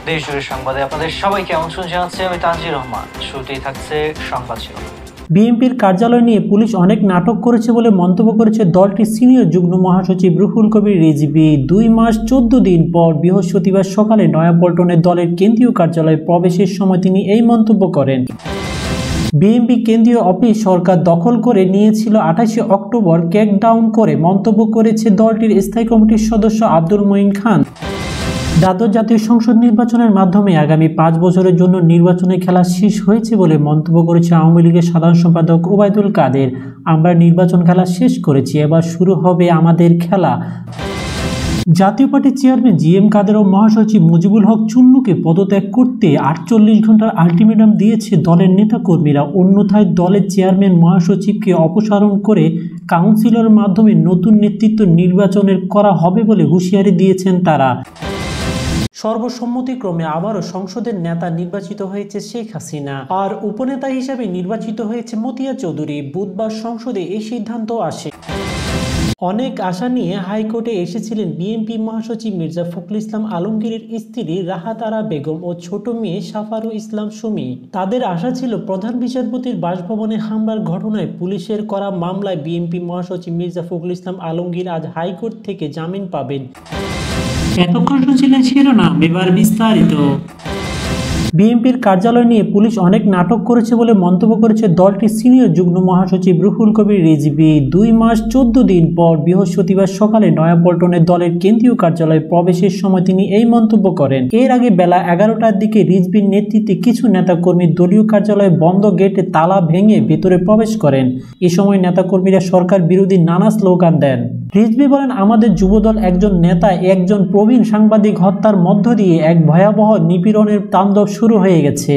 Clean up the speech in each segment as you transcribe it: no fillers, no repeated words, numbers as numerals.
দেশ জুড়ে সংবাদে আপনাদের সবাইকে আমন্ত্রণ জানাচ্ছি আমি তানজির রহমান। শুরুতেই থাকছে সংবাদ শিরোনাম। বিএনপির কার্যালয় নিয়ে পুলিশ অনেক নাটক করেছে বলে মন্তব্য করেছে দলটির সিনিয়র যুগ্ম মহাসচিব রুহুল কবির রিজভী। 2 মাস 14 দিন পর বৃহস্পতিবার সকালে নয়াপল্টনে দলের কেন্দ্রীয় কার্যালয়ে প্রবেশের সময় তিনি এই মন্তব্য করেন। বিএনপি কেন্দ্রীয় অফিস সরকার দখল করে নিয়েছিল 28 অক্টোবর ক্র্যাকডাউন করে মন্তব্য করেছে দলটির স্থায়ী কমিটির সদস্য আব্দুল মঈন খান। দ্বাদশ জাতীয় সংসদ নির্বাচনের মাধ্যমে আগামী 5 বছরের জন্য নির্বাচনের খেলা শেষ হয়েছে বলে মন্তব্য করেছে আওয়ামী লীগের সাধারণ সম্পাদক ওবায়দুল কাদের। আমরা নির্বাচন খেলা শেষ করেছি, এবার শুরু হবে আমাদের খেলা। জাতীয় পার্টির চেয়ারম্যান জিএম কাদের ও মহাসচিব মুজিবুল হক চুন্নুকে পদত্যাগ করতে 48 ঘন্টার আলটিমেটাম দিয়েছে দলের নেতাকর্মীরা। অন্যথায় দলের চেয়ারম্যান মহাসচিবকে অপসারণ করে কাউন্সিলরের মাধ্যমে নতুন নেতৃত্ব নির্বাচনের করা হবে বলে হুঁশিয়ারি দিয়েছেন তারা। সর্বসম্মতিক্রমে আবারও সংসদের নেতা নির্বাচিত হয়েছে শেখ হাসিনা, আর উপনেতা হিসেবে নির্বাচিত হয়েছে মতিয়া চৌধুরী। বুধবার সংসদে এই সিদ্ধান্ত আসে। অনেক আশা নিয়ে হাইকোর্টে এসেছিলেন বিএনপি মহাসচিব মির্জা ফখরুল ইসলাম আলমগীরের স্ত্রী রাহাত আরা বেগম ও ছোট মেয়ে সাফারু ইসলাম সুমি। তাদের আশা ছিল প্রধান বিচারপতির বাসভবনে হামলার ঘটনায় পুলিশের করা মামলায় বিএনপি মহাসচিব মির্জা ফখরুল ইসলাম আলমগীর আজ হাইকোর্ট থেকে জামিন পাবেন। এতক্ষণ শুনছিলেন শিরোনাম, এবার বিস্তারিত। বিএনপির কার্যালয় নিয়ে পুলিশ অনেক নাটক করেছে বলে মন্তব্য করেছে দলটির সিনিয়র যুগ্ম মহাসচিব রুহুল কবির রিজভী। 2 মাস 14 দিন পর বৃহস্পতিবার সকালে নয়াপল্টনে দলের কেন্দ্রীয় কার্যালয়ে প্রবেশের সময় তিনি এই মন্তব্য করেন। এর আগে বেলা 11টার দিকে রিজভীর নেতৃত্বে কিছু নেতাকর্মী দলীয় কার্যালয়ে বন্ধ গেটে তালা ভেঙে ভেতরে প্রবেশ করেন। এ সময় নেতাকর্মীরা সরকার বিরোধী নানা স্লোগান দেন। রিজভী বলেন, আমাদের যুবদল একজন নেতা একজন প্রবীণ সাংবাদিক হত্যার মধ্য দিয়ে এক ভয়াবহ নিপীড়নের তাণ্ডব শুরু হয়ে গেছে।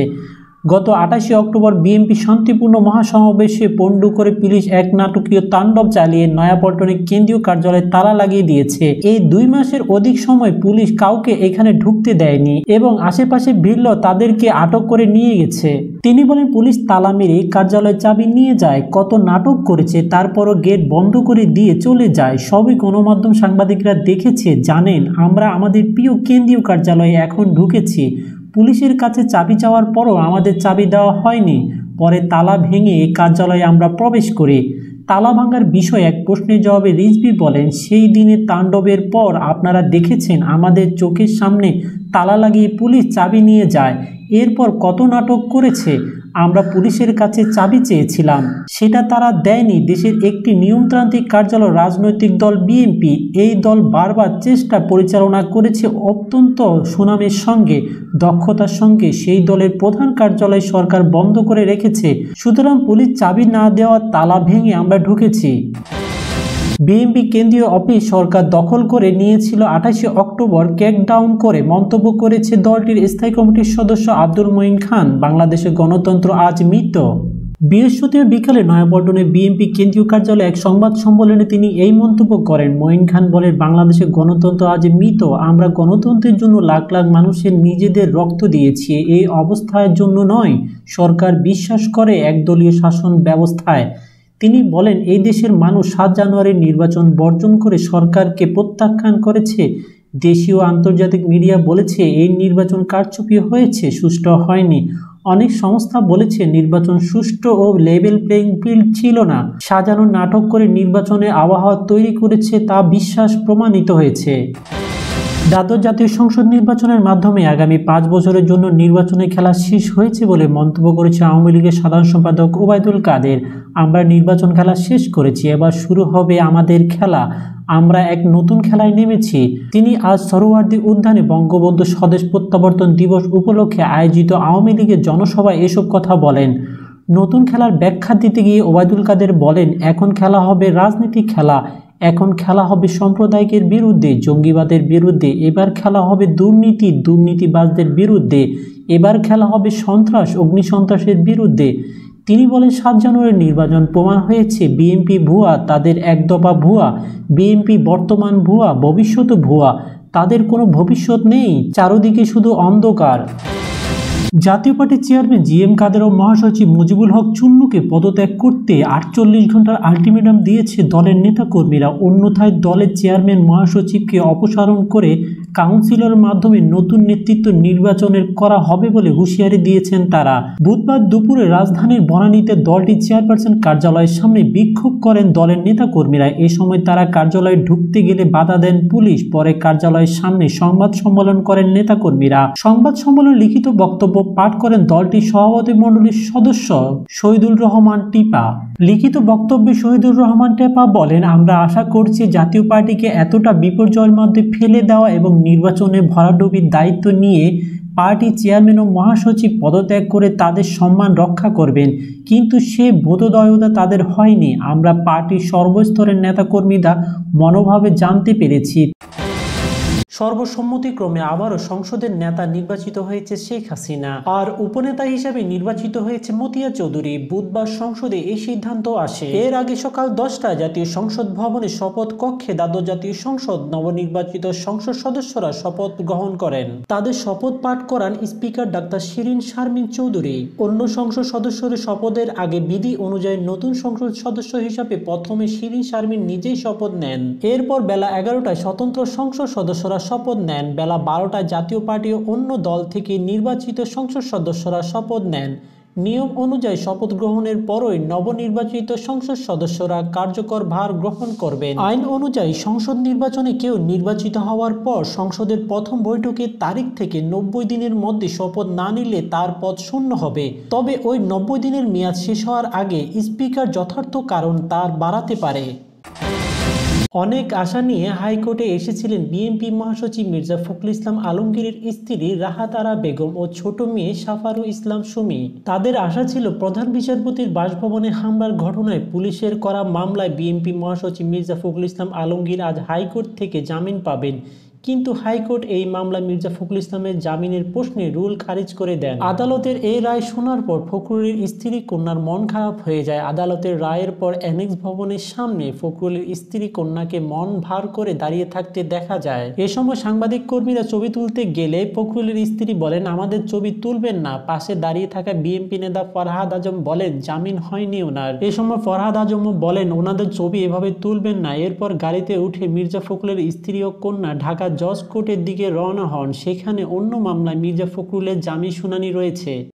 গত 28 অক্টোবর বিএনপি শান্তিপূর্ণ মহাসমাবেশে পণ্ডু করে পুলিশ এক নাটকীয় তাণ্ডব চালিয়ে নয়াপল্টনে কেন্দ্রীয় কার্যালয়ে তালা লাগিয়ে দিয়েছে। এই 2 মাসের অধিক সময় পুলিশ কাউকে এখানে ঢুকতে দেয়নি এবং আশেপাশে ভিড়ল তাদেরকে আটক করে নিয়ে গেছে। তিনি বলেন, পুলিশ তালা মেরে কার্যালয়ে চাবি নিয়ে যায়, কত নাটক করেছে, তারপরও গেট বন্ধ করে দিয়ে চলে যায়। সবই গণমাধ্যম সাংবাদিকরা দেখেছে। জানেন, আমরা আমাদের প্রিয় কেন্দ্রীয় কার্যালয়ে এখন ঢুকেছি। পুলিশের কাছে চাবি চাওয়ার পরও আমাদের চাবি দেওয়া হয়নি। পরে তালা ভেঙে এই কার্যালয়ে আমরা প্রবেশ করি। তালা ভাঙার বিষয়ে এক প্রশ্নের জবাবে রিজভী বলেন, সেই দিনের তাণ্ডবের পর আপনারা দেখেছেন আমাদের চোখের সামনে তালা লাগিয়ে পুলিশ চাবি নিয়ে যায়। এরপর কত নাটক করেছে। আমরা পুলিশের কাছে চাবি চেয়েছিলাম, সেটা তারা দেয়নি। দেশের একটি নিয়মতান্ত্রিক কার্যালয় রাজনৈতিক দল বিএনপি, এই দল বারবার চেষ্টা পরিচালনা করেছে অত্যন্ত সুনামের সঙ্গে, দক্ষতার সঙ্গে। সেই দলের প্রধান কার্যালয় সরকার বন্ধ করে রেখেছে, সুতরাং পুলিশ চাবি না দেওয়া তালা ভেঙে আমরা ঢুকেছি। বিএনপি কেন্দ্রীয় অফিস সরকার দখল করে নিয়েছিল 28 অক্টোবর ক্র্যাকডাউন করে মন্তব্য করেছে দলটির স্থায়ী কমিটির সদস্য আব্দুল মঈন খান। বাংলাদেশের গণতন্ত্র আজ মৃত। বৃহস্পতিবার বিকালে নয়াপল্টনে বিএনপি কেন্দ্রীয় কার্যালয়ে এক সংবাদ সম্মেলনে তিনি এই মন্তব্য করেন। মঈন খান বলেন, বাংলাদেশের গণতন্ত্র আজ মৃত। আমরা গণতন্ত্রের জন্য লাখ লাখ মানুষের নিজেদের রক্ত দিয়েছি, এই অবস্থার জন্য নয়। সরকার বিশ্বাস করে একদলীয় শাসন ব্যবস্থায়। তিনি বলেন, এই দেশের মানুষ 7 জানুয়ারির নির্বাচন বর্জন করে সরকারকে প্রত্যাখ্যান করেছে। দেশীয় আন্তর্জাতিক মিডিয়া বলেছে এই নির্বাচন কারচুপি হয়েছে, সুষ্ঠু হয়নি। অনেক সংস্থা বলেছে নির্বাচন সুষ্ঠু ও লেভেল প্লেইং ফিল্ড ছিল না। সাজানো নাটক করে নির্বাচনের আবহাওয়া তৈরি করেছে, তা বিশ্বাস প্রমাণিত হয়েছে। দ্বাদশ জাতীয় সংসদ নির্বাচনের মাধ্যমে আগামী 5 বছরের জন্য নির্বাচনের খেলা শেষ হয়েছে বলে মন্তব্য করেছে আওয়ামী লীগের সাধারণ সম্পাদক ওবায়দুল কাদের। আমরা নির্বাচন খেলা শেষ করেছি, এবার শুরু হবে আমাদের খেলা। আমরা এক নতুন খেলায় নেমেছি। তিনি আজ সরোয়ার্দী উদ্যানে বঙ্গবন্ধু স্বদেশ প্রত্যাবর্তন দিবস উপলক্ষে আয়োজিত আওয়ামী লীগের জনসভায় এসব কথা বলেন। নতুন খেলার ব্যাখ্যা দিতে গিয়ে ওবায়দুল কাদের বলেন, এখন খেলা হবে রাজনীতিক খেলা, এখন খেলা হবে সাম্প্রদায়িকের বিরুদ্ধে, জঙ্গিবাদের বিরুদ্ধে। এবার খেলা হবে দুর্নীতিবাজদের বিরুদ্ধে। এবার খেলা হবে সন্ত্রাস, অগ্নিসন্ত্রাসের বিরুদ্ধে। তিনি বলেন, 7 জানুয়ারির নির্বাচন প্রমাণ হয়েছে বিএনপি ভুয়া, তাদের একদফা ভুয়া। বিএনপি বর্তমান ভুয়া, ভবিষ্যৎ ভুয়া। তাদের কোনো ভবিষ্যৎ নেই, চারদিকে শুধু অন্ধকার। জাতীয় পার্টির চেয়ারম্যান জিএম কাদের ও মহাসচিব মুজিবুল হক চুন্নুকে পদত্যাগ করতে 48 ঘন্টার আলটিমেটাম দিয়েছে দলের নেতাকর্মীরা। অন্যথায় দলের চেয়ারম্যান মহাসচিবকে অপসারণ করে কাউন্সিলরের মাধ্যমে নতুন নেতৃত্ব নির্বাচনের করা হবে বলে হুঁশিয়ারি দিয়েছেন তারা। বুধবার দুপুরে রাজধানীর বনানীতে দলটির চেয়ারপারসন কার্যালয়ের সামনে বিক্ষোভ করেন দলের নেতাকর্মীরা। এ সময় তারা কার্যালয়ে ঢুকতে গেলে বাধা দেন পুলিশ। পরে কার্যালয়ের সামনে সংবাদ সম্মেলন করেন নেতাকর্মীরা। সংবাদ সম্মেলনে লিখিত বক্তব্য পাঠ করেন দলটির সভাপতি মণ্ডলীর সদস্য শহীদুর রহমান টিপা। লিখিত বক্তব্যে শহীদুর রহমান টেপা বলেন, আমরা আশা করছি জাতীয় পার্টিকে এতটা বিপর্যয়ের মধ্যে ফেলে দেওয়া এবং নির্বাচনে ভরাডুবির দায়িত্ব নিয়ে পার্টি চেয়ারম্যান ও মহাসচিব পদত্যাগ করে তাদের সম্মান রক্ষা করবেন, কিন্তু সে বোধোদয়তা তাদের হয়নি। আমরা পার্টির সর্বস্তরের নেতাকর্মীরা মনোভাবে জানতে পেরেছি। সর্বসম্মতিক্রমে আবারও সংসদের নেতা নির্বাচিত হয়েছে শেখ হাসিনা আর উপনেতা হিসেবে নির্বাচিত হয়েছে মতিয়া চৌধুরী। বুধবার সংসদে এই সিদ্ধান্ত আসে। এর আগে সকাল 10টায় জাতীয় সংসদ ভবনে শপথ কক্ষে দ্বাদশ জাতীয় সংসদ নবনির্বাচিত সংসদ সদস্যরা শপথ গ্রহণ করেন। তাদের শপথ পাঠ করান স্পিকার ডাক্তার শিরিন শারমিন চৌধুরী। অন্য সংসদ সদস্যদের শপথের আগে বিধি অনুযায়ী নতুন সংসদ সদস্য হিসাবে প্রথমে শিরিন শারমিন নিজেই শপথ নেন। এরপর বেলা 11টায় স্বতন্ত্র সংসদ সদস্যরা শপথ নেন। বেলা 12টায় জাতীয় পার্টি ও অন্য দল থেকে নির্বাচিত সংসদ সদস্যরা শপথ নেন। নিয়ম অনুযায়ী শপথ গ্রহণের পরই নবনির্বাচিত সংসদ সদস্যরা কার্যকর ভার গ্রহণ করবেন। আইন অনুযায়ী সংসদ নির্বাচনে কেউ নির্বাচিত হওয়ার পর সংসদের প্রথম বৈঠকের তারিখ থেকে 90 দিনের মধ্যে শপথ না নিলে তার পদ শূন্য হবে। তবে ওই 90 দিনের মেয়াদ শেষ হওয়ার আগে স্পিকার যথার্থ কারণ তার বাড়াতে পারে। অনেক আশা নিয়ে হাইকোর্টে এসেছিলেন বিএনপি মহাসচিব মির্জা ফখরুল ইসলাম আলমগীরের স্ত্রী রাহাত আরা বেগম ও ছোট মেয়ে সাফারু ইসলাম সুমি। তাদের আশা ছিল প্রধান বিচারপতির বাসভবনে হামলার ঘটনায় পুলিশের করা মামলায় বিএনপি মহাসচিব মির্জা ফখরুল ইসলাম আলমগীর আজ হাইকোর্ট থেকে জামিন পাবেন। কিন্তু হাইকোর্ট এই মামলায় মির্জা ফখরুল ইসলামের জামিনের প্রশ্নে রুল খারিজ করে দেন। আদালতের এই রায় শোনার পর ফখরুলের স্ত্রী কন্যার মন খারাপ হয়ে যায়। আদালতের রায়ের পর অ্যানেক্স ভবনের সামনে ফখরুলের স্ত্রী কন্যাকে মন ভার করে দাঁড়িয়ে থাকতে দেখা যায়। এ সময় সাংবাদিক কর্মীরা ছবি তুলতে গেলে ফখরুলের স্ত্রী বলেন, আমাদের ছবি তুলবেন না। পাশে দাঁড়িয়ে থাকা বিএনপি নেতা ফরহাদ আজম বলেন, জামিন হয়নি ওনার। এ সময় ফরহাদ আজমও বলেন, ওনাদের ছবি এভাবে তুলবেন না। এরপর গাড়িতে উঠে মির্জা ফখরুলের স্ত্রী ও কন্যা ঢাকা জজ কোর্টের দিকে রওনা হন। সেখানে অন্য মামলায় মির্জা ফখরুলের জামিন শুনানি রয়েছে।